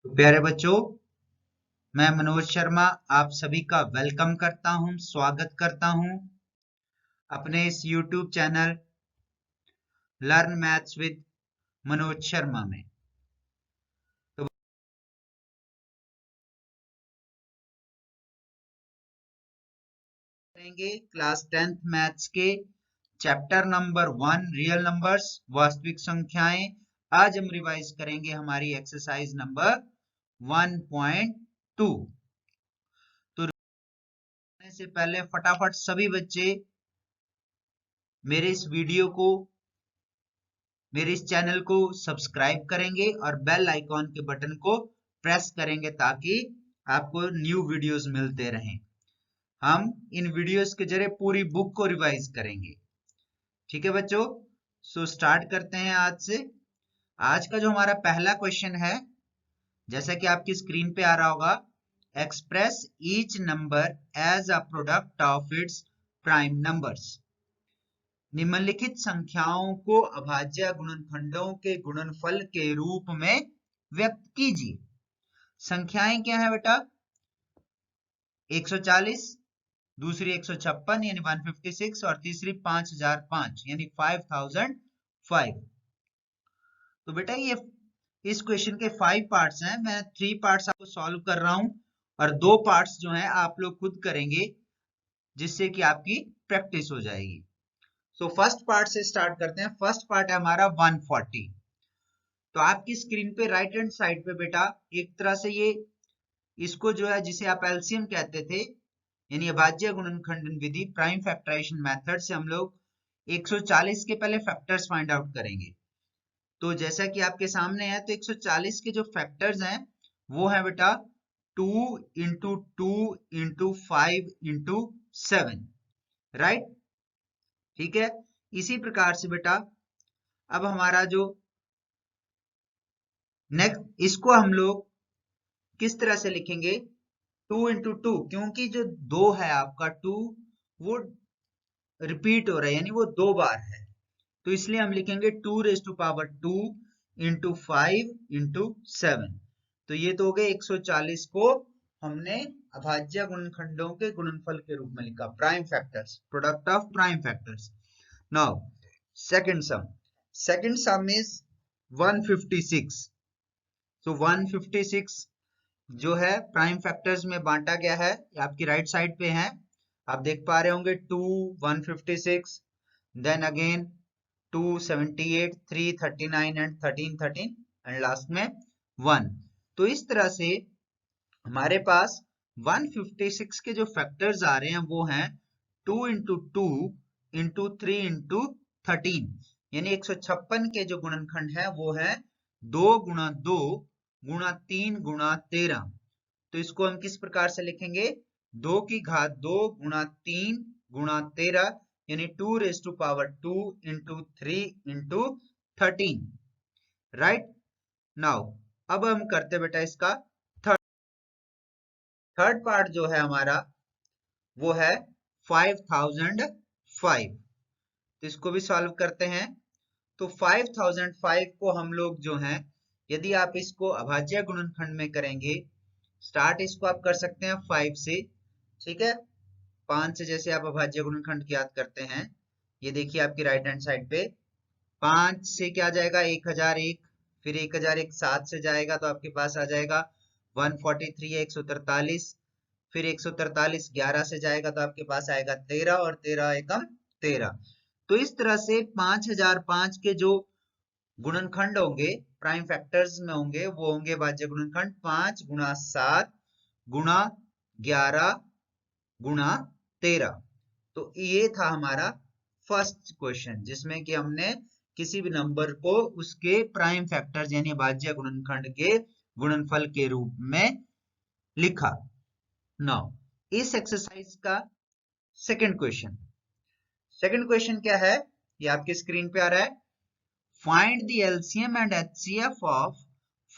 तो प्यारे बच्चों, मैं मनोज शर्मा आप सभी का वेलकम करता हूं, स्वागत करता हूं अपने इस YouTube channel learn maths with Manoj Sharma में। तो करेंगे क्लास 10th मैथ्स के चैप्टर नंबर 1 रियल नंबर्स वास्तविक संख्याएं। आज हम रिवाइज करेंगे हमारी एक्सरसाइज नंबर 1.2। तो से पहले फटाफट सभी बच्चे मेरे इस वीडियो को, मेरे इस चैनल को सब्सक्राइब करेंगे और बेल आइकॉन के बटन को प्रेस करेंगे ताकि आपको न्यू वीडियोस मिलते रहें। हम इन वीडियोस के जरिए पूरी बुक को रिवाइज करेंगे। ठीक है बच्चों, सो स्टार्ट करते हैं आज से। आज का जो हमारा पहला क्वेश्चन है, जैसा कि आपकी स्क्रीन पे आ रहा होगा, express each number as a product of its prime numbers. निम्नलिखित संख्याओं को अभाज्य गुणनखंडों के गुणनफल के रूप में व्यक्त कीजिए। संख्याएं क्या है बेटा? 140, दूसरी 156 यानी 156 और तीसरी 5005 यानी 5005। तो बेटा ये इस क्वेश्चन के 5 पार्ट्स हैं। मैं 3 पार्ट्स आपको सॉल्व कर रहा हूं और 2 पार्ट्स जो हैं आप लोग खुद करेंगे, जिससे कि आपकी प्रैक्टिस हो जाएगी। तो फर्स्ट पार्ट से स्टार्ट करते हैं। फर्स्ट पार्ट है हमारा 140। तो आपकी स्क्रीन पे राइट हैंड साइड पे बेटा एक तरह से ये इसको जो है, जिसे आप एलसीएम कहते थे, यानी अभाज्य गुणनखंडन विधि, प्राइम फैक्टराइजेशन मेथड से हम लोग 140 के पहले फैक्टर्स फाइंड आउट करेंगे। तो जैसा कि आपके सामने है, तो 140 के जो फैक्टर्स हैं वो है बेटा 2 इंटू 2 इंटू 5 इंटू 7, राइट। ठीक है, इसी प्रकार से बेटा अब हमारा जो नेक्स्ट, इसको हम लोग किस तरह से लिखेंगे? 2 इंटू 2, क्योंकि जो 2 है आपका 2 वो रिपीट हो रहा है, यानी वो 2 बार है, तो इसलिए हम लिखेंगे 2 raise to power 2 into 5 into 7। तो ये तो हो गए 140 को हमने अभाज्य गुणनखंडों के गुणनफल के रूप में लिखा, prime factors, product of prime factors. Now second some is 156। तो 156 जो है प्राइम फैक्टर्स में बांटा गया है, आपकी राइट साइड पे है, आप देख पा रहे होंगे। 2, 156, then again 278, 339 and 1313 and last में 1। तो इस तरह से हमारे पास 156 के जो फैक्टर्स आ रहे हैं वो हैं 2 इंटू 2 इंटू 3 इंटू 13, यानी 156 के जो गुणनखंड है वो है 2 गुणा 2 गुणा 3 गुणा 13। तो इसको हम किस प्रकार से लिखेंगे? 2 की घात 2 गुणा 3 गुणा 13, यानी 2 raise to power 2 into 3 into 13, right. Now अब हम करते बेटा इसका थर्ड पार्ट जो है हमारा वो है 5005। तो इसको भी सॉल्व करते हैं। तो 5005 को हम लोग जो है, यदि आप इसको अभाज्य गुणनखंड में करेंगे, स्टार्ट इसको आप कर सकते हैं 5 से, ठीक है। 5 से जैसे आप अभाज्य गुणनखंड याद करते हैं, ये देखिए आपकी राइट हैंड साइड पे 5 से क्या जाएगा? 1001, फिर 1001 7 से जाएगा तो आपके पास आ जाएगा 143 है 143, फिर 143 11 से जाएगा तो आपके पास आएगा 13 और 13 एकम 13। तो इस तरह से 5005 के जो गुणनखंड होंगे प्राइम फैक्टर्स में होंगे वो होंगे भाज्य गुणनखंड 5 गुणा 7 गुणा 11 गुणा 13। तो ये था हमारा फर्स्ट क्वेश्चन, जिसमें कि हमने किसी भी नंबर को उसके प्राइम फैक्टर्स यानी भाज्य गुणनखंड के गुणनफल के रूप में लिखा। नाउ इस एक्सरसाइज का सेकंड क्वेश्चन क्या है? ये आपके स्क्रीन पे आ रहा है। Find the LCM and HCF of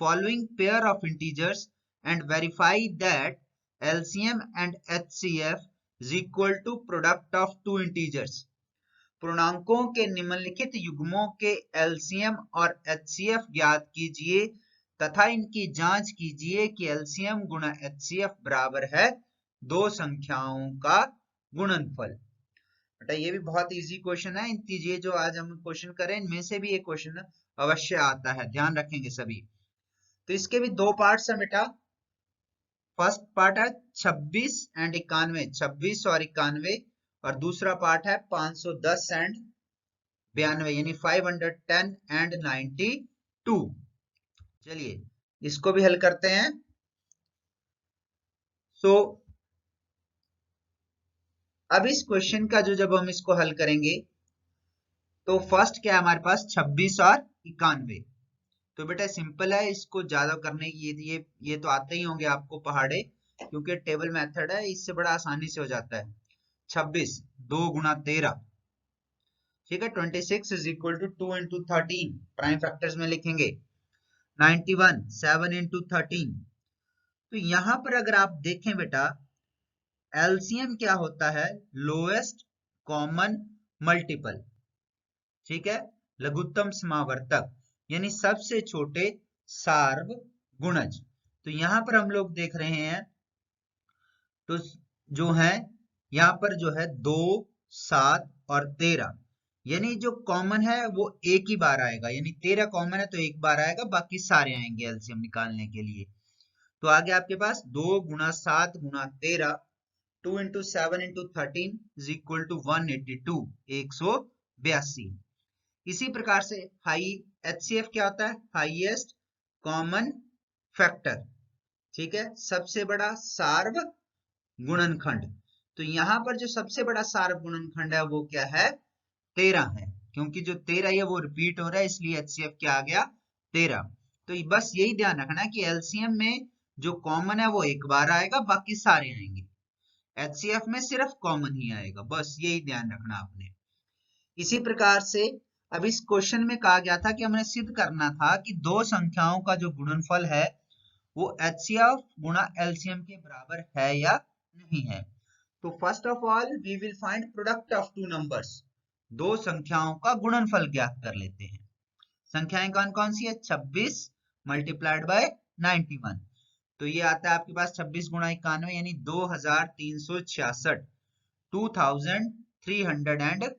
following pair of integers and verify that LCM and HCF is equal to product of two integers. पूर्णांकों के निम्नलिखित युग्मों के एलसीएम और एचसीएफ ज्ञात कीजिए तथा इनकी जांच कीजिए कि एलसीएम गुणा एचसीएफ बराबर है दो संख्याओं का गुणनफल। बेटा ये भी बहुत इजी क्वेश्चन है। ये जो आज हम क्वेश्चन करें इनमें से भी एक क्वेश्चन अवश्य आता है, ध्यान रखेंगे सभी। तो इसके भी दो पार्ट्स हैं बेटा। फर्स्ट पार्ट है 26 एंड 91, 26 और 91, और दूसरा पार्ट है 510 एंड 92 यानी 510 एंड 92। चलिए इसको भी हल करते हैं। सो अब इस क्वेश्चन का जब हम इसको हल करेंगे तो फर्स्ट क्या है हमारे पास 26 और 91। तो बेटा सिंपल है, इसको ज्यादा करने की ये तो आते ही होंगे आपको पहाड़े, क्योंकि टेबल मेथड है, इससे बड़ा आसानी से हो जाता है। 26 2 गुणा 13, ठीक है। 26 is equal to 2 into 13, prime factors में लिखेंगे। 91 7 इंटू 13। तो यहां पर अगर आप देखें बेटा, एलसीएम क्या होता है, लोएस्ट कॉमन मल्टीपल, ठीक है, लघुत्तम समावर्तक, यानी सबसे छोटे सार्व गुणज। तो यहां पर हम लोग देख रहे हैं तो जो है यहां पर जो है 2 7 और 13, यानी जो कॉमन है वो एक ही बार आएगा, यानी 13 कॉमन है तो एक बार आएगा, बाकी सारे आएंगे एलसीएम निकालने के लिए। तो आगे आपके पास 2 गुणा 7 गुणा 13, 2 into 7 into 13 is equal to 182, 182। इसी प्रकार से हाई एचसीएफ क्या होता है, हाईएस्ट कॉमन फैक्टर, ठीक है, सबसे बड़ा सार्व गुणनखंड। तो यहां पर जो सबसे बड़ा सार्व गुणनखंड है वो क्या है, 13 है, क्योंकि जो 13 है वो रिपीट हो रहा है, इसलिए एचसीएफ क्या आ गया, 13। तो बस यही ध्यान रखना है कि एलसीएम में जो कॉमन है वो एक बार आएगा, बाकी सारे आएंगे। एचसीएफ में सिर्फ कॉमन ही आएगा, बस यही ध्यान रखना आपने। इसी प्रकार से अब इस क्वेश्चन में कहा गया था कि हमने सिद्ध करना था कि दो संख्याओं का जो गुणनफल है वो एचसीएफ गुणा एलसीएम के बराबर है या नहीं है। तो first of all we will find product of two numbers. दो संख्याओं का गुणनफल ज्ञात कर लेते हैं। संख्याएं कौन कौन सी है, 26 मल्टीप्लाइड बाय 91। तो ये आता है आपके पास 26 गुणा 91 यानी 2366, 2366।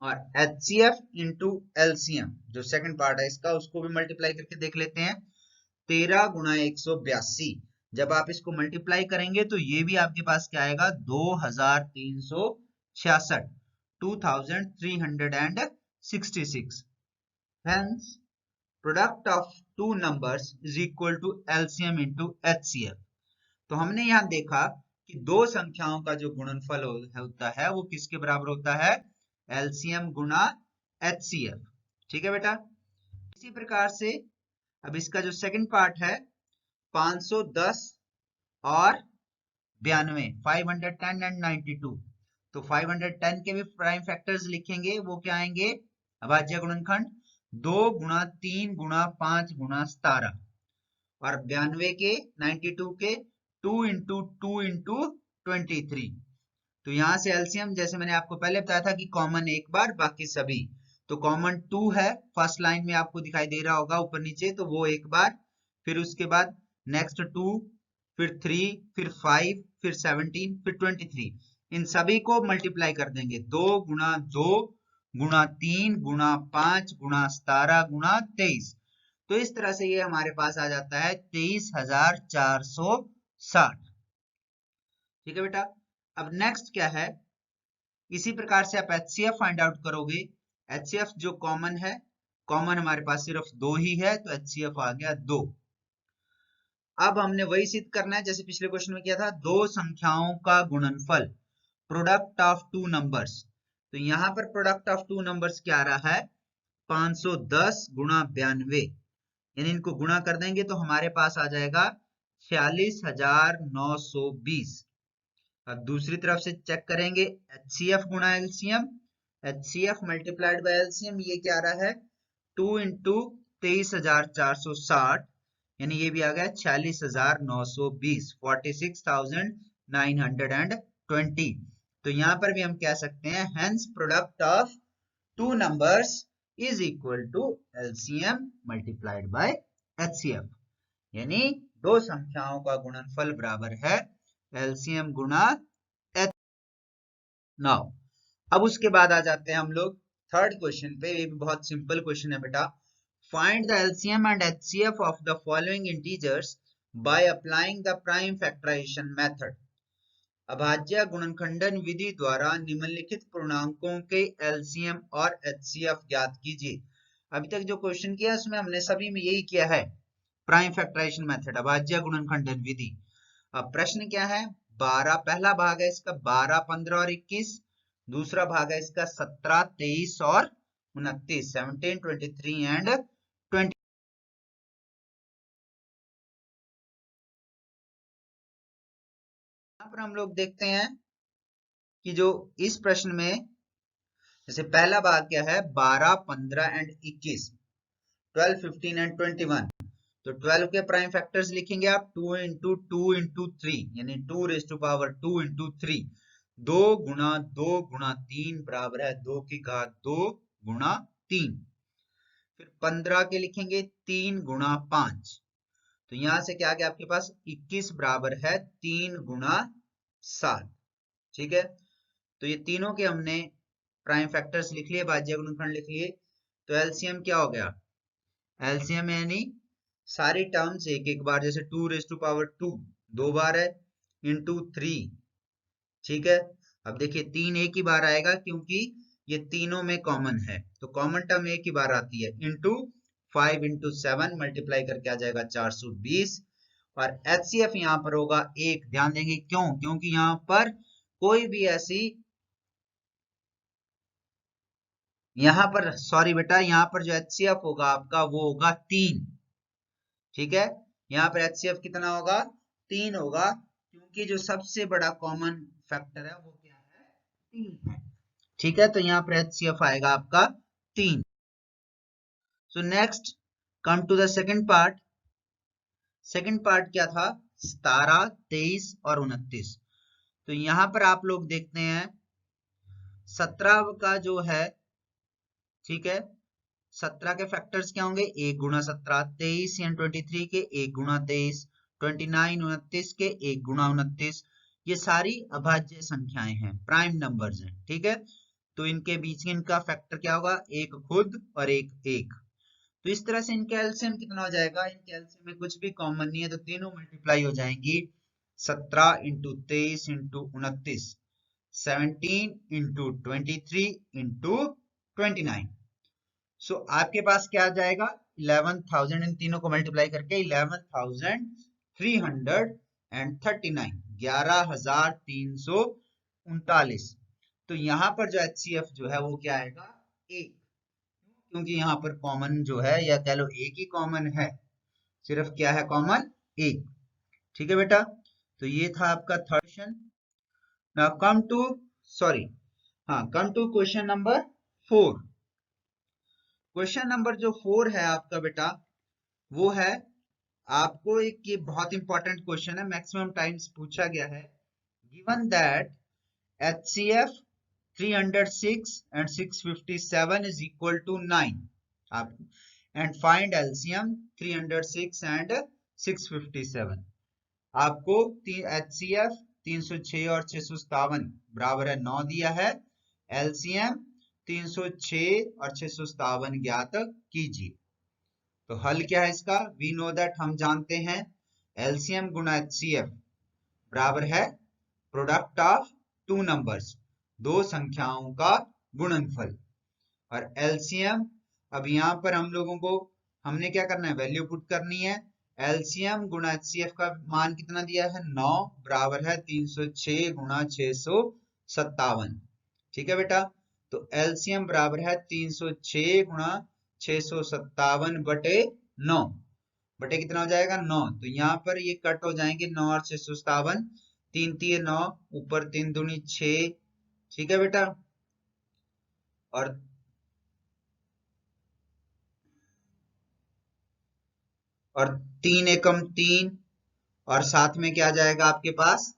और एचसीएफ इंटू एलसीएम जो सेकंड पार्ट है इसका, उसको भी मल्टीप्लाई करके देख लेते हैं। 13 गुणा 182, जब आप इसको मल्टीप्लाई करेंगे तो ये भी आपके पास क्या आएगा, 2366, 2366। Hence, product of two numbers is equal to LCM into HCF। तो हमने यहाँ देखा कि दो संख्याओं का जो गुणनफल होता है वो किसके बराबर होता है, LCM गुणा HCF, ठीक है बेटा। इसी प्रकार से अब इसका जो सेकंड पार्ट है 510 और 92, 510 एंड 92। तो 510 के भी प्राइम फैक्टर्स लिखेंगे, वो क्या आएंगे, अभाज्य गुणनखंड 2 गुणा 3 गुणा 5 गुणा 17, और 92 के 92 के 2 इंटू 2 इंटू 23। तो यहां से एलसीएम जैसे मैंने आपको पहले बताया था कि कॉमन एक बार बाकी सभी, तो कॉमन 2 है, फर्स्ट लाइन में आपको दिखाई दे रहा होगा ऊपर नीचे, तो वो एक बार, फिर उसके बाद नेक्स्ट 2, फिर 3, फिर 5, फिर 17, फिर 23। इन सभी को मल्टीप्लाई कर देंगे, 2 गुणा 2 गुणा 3 गुणा 5 गुणा 17 गुणा 23। तो इस तरह से ये हमारे पास आ जाता है 23,460, ठीक है बेटा। अब नेक्स्ट क्या है, इसी प्रकार से आप एचसीएफ फाइंड आउट करोगे। एचसीएफ जो कॉमन है, कॉमन हमारे पास सिर्फ 2 ही है, तो एचसीएफ आ गया 2। अब हमने वही सिद्ध करना है जैसे पिछले क्वेश्चन में किया था, दो संख्याओं का गुणनफल, प्रोडक्ट ऑफ टू नंबर्स। तो यहां पर प्रोडक्ट ऑफ टू नंबर्स क्या आ रहा है, 510 गुणा 92, यानी इनको गुणा कर देंगे तो हमारे पास आ जाएगा 46,920। अब दूसरी तरफ से चेक करेंगे एचसीएफ गुणा LCM, HCF multiplied by LCM, ये क्या आ रहा है, 2 इंटू 23,460, यानी ये भी आ गया 46,920, 46,920। तो यहां पर भी हम कह सकते हैं hence product of two numbers is equal to LCM multiplied by HCF, यानी दो संख्याओं का गुणनफल बराबर है एलसीएम गुणा एच। नाउ अब उसके बाद आ जाते हैं हम लोग थर्ड क्वेश्चन पे। ये भी बहुत सिंपल क्वेश्चन है बेटा। Find the LCM and HCF of the following integers by applying the prime factorisation method. अभाज्य गुणनखंडन विधि द्वारा निम्नलिखित पूर्णांकों के एलसीएम और एचसीएफ ज्ञात कीजिए। अभी तक जो क्वेश्चन किया उसमें हमने सभी में यही किया है, प्राइम फैक्टराइजेशन मेथड, अभाज्य गुणनखंडन विधि। अब प्रश्न क्या है, 12, पहला भाग है इसका 12, 15 और 21, दूसरा भाग है इसका 17, 23 और 29, 17, 23 एंड 20। यहाँ पर हम लोग देखते हैं कि जो इस प्रश्न में जैसे पहला भाग क्या है, 12, 15 एंड 21, 12, 15 एंड 21। तो 12 के प्राइम फैक्टर्स लिखेंगे आप 2 इंटू 2 इंटू 3, यानी 2 रेज टू पावर 2 इंटू 3, 2 गुणा 2 गुणा 3 बराबर है 2 की घात 2 गुणा 3। फिर 15 के लिखेंगे 3 गुणा 5, तो यहां से क्या आ गया आपके पास 21 बराबर है 3 गुणा 7। ठीक है, तो ये तीनों के हमने प्राइम फैक्टर्स लिख लिए, भाज्य गुणनखंड लिख लिए। तो एलसीएम क्या हो गया, एलसीएम यानी सारी टर्म्स एक एक बार, जैसे 2 रेज टू पावर 2 दो बार है, इंटू 3। ठीक है, अब देखिए 3 एक ही बार आएगा क्योंकि ये तीनों में कॉमन है, तो कॉमन टर्म एक ही बार आती है, इंटू 5 इंटू 7 मल्टीप्लाई करके आ जाएगा 420। और एचसीएफ यहाँ पर होगा 1। ध्यान देंगे क्यों, क्योंकि यहाँ पर कोई भी ऐसी, यहाँ पर सॉरी बेटा, यहाँ पर जो एचसीएफ होगा आपका वो होगा 3। ठीक है, यहाँ पर एचसीएफ कितना होगा, 3 होगा, क्योंकि जो सबसे बड़ा कॉमन फैक्टर है वो क्या है, 3 है। ठीक है, तो यहाँ पर एचसीएफ आएगा आपका 3। So next come to the second part. Second part क्या था, 17, 23 और 29। तो यहाँ पर आप लोग देखते हैं 17 का जो है, ठीक है, 17 के फैक्टर्स क्या होंगे, 1 गुणा 17, 23 या 23 के 1 गुणा 23, 29, 29 के 1 गुणा 29। ये सारी अभाज्य संख्याएं हैं, प्राइम नंबर्स हैं। ठीक है, तो इनके बीच इनका फैक्टर क्या होगा, एक खुद और एक एक। तो इस तरह से इनका एलसीएम कितना हो जाएगा, इनके एलसीएम में कुछ भी कॉमन नहीं है, तो तीनों मल्टीप्लाई हो जाएंगी, 17 इंटू 23 इंटू 29, 17 इंटू 23 इंटू 29। सो आपके पास क्या आ जाएगा, 11,000, इन तीनों को मल्टीप्लाई करके 11,339, 11,339। तो यहाँ पर जो एचसीएफ जो है वो क्या आएगा, 1, क्योंकि यहाँ पर कॉमन जो है, या कह लो एक ही कॉमन है, सिर्फ क्या है कॉमन, 1। ठीक है बेटा, तो ये था आपका third question. Now come to, sorry, हाँ, come to question number 4। Question number जो 4 है आपका बेटा, वो है आपको एक, ये बहुत इंपॉर्टेंट क्वेश्चन है, मैक्सिमम टाइम्स पूछा गया है। Given that HCF 306 and 657 is equal to 9, आप एंड फाइंड LCM 306 and 657। आपको HCF 306 और 657 बराबर है 9 दिया है, LCM 306 और 657 ज्ञात कीजिए। तो हल क्या है इसका, वी नो दैट, हम जानते हैं एलसीएम गुणा एचसीएफ बराबर है प्रोडक्ट ऑफ टू नंबर्स, दो संख्याओं का गुणनफल। और एलसीएम, अब यहाँ पर हम लोगों को, हमने क्या करना है, वैल्यू पुट करनी है। एलसीएम गुणा एचसीएफ का मान कितना दिया है, 9 बराबर है 306 गुणा 657। ठीक है बेटा, तो एलसीएम बराबर है 306 गुणा 657 बटे 9, बटे कितना हो जाएगा 9। तो यहाँ पर ये कट हो जाएंगे 9 और 657, 3 3 9, ऊपर 3 दूनी 6। ठीक है बेटा, और और 3 एकम 3, और साथ में क्या जाएगा आपके पास,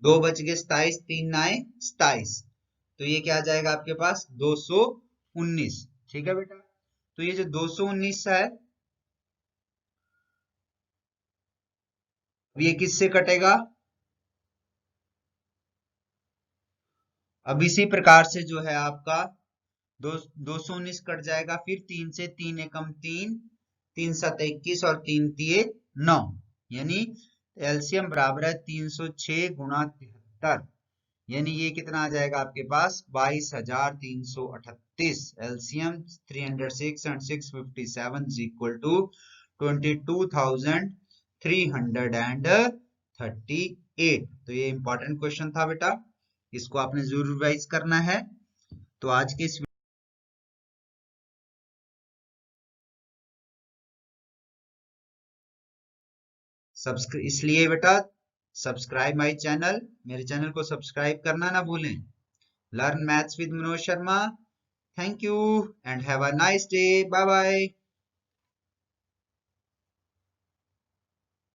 2 बच गए 27, 3 9 27। तो ये क्या आ जाएगा आपके पास 219। ठीक है बेटा, तो ये जो 219 है ये किससे कटेगा? अब इसी प्रकार से जो है आपका 219 कट जाएगा, फिर 3 से 3 एकम 3, 3 7 21 और 3 तिये 9, यानी एलसीएम बराबर है 306 गुणा 73, यानी ये कितना आ जाएगा आपके पास 22,338। LCM 306 and 657 is equal to 22,338। तो ये इंपॉर्टेंट क्वेश्चन था बेटा, इसको आपने जरूर रिवाइज करना है। तो आज के इस इसलिए बेटा सब्सक्राइब माय चैनल, मेरे चैनल को सब्सक्राइब करना ना भूलें। Learn maths with Manoj Sharma. Thank you and have a nice day. Bye bye.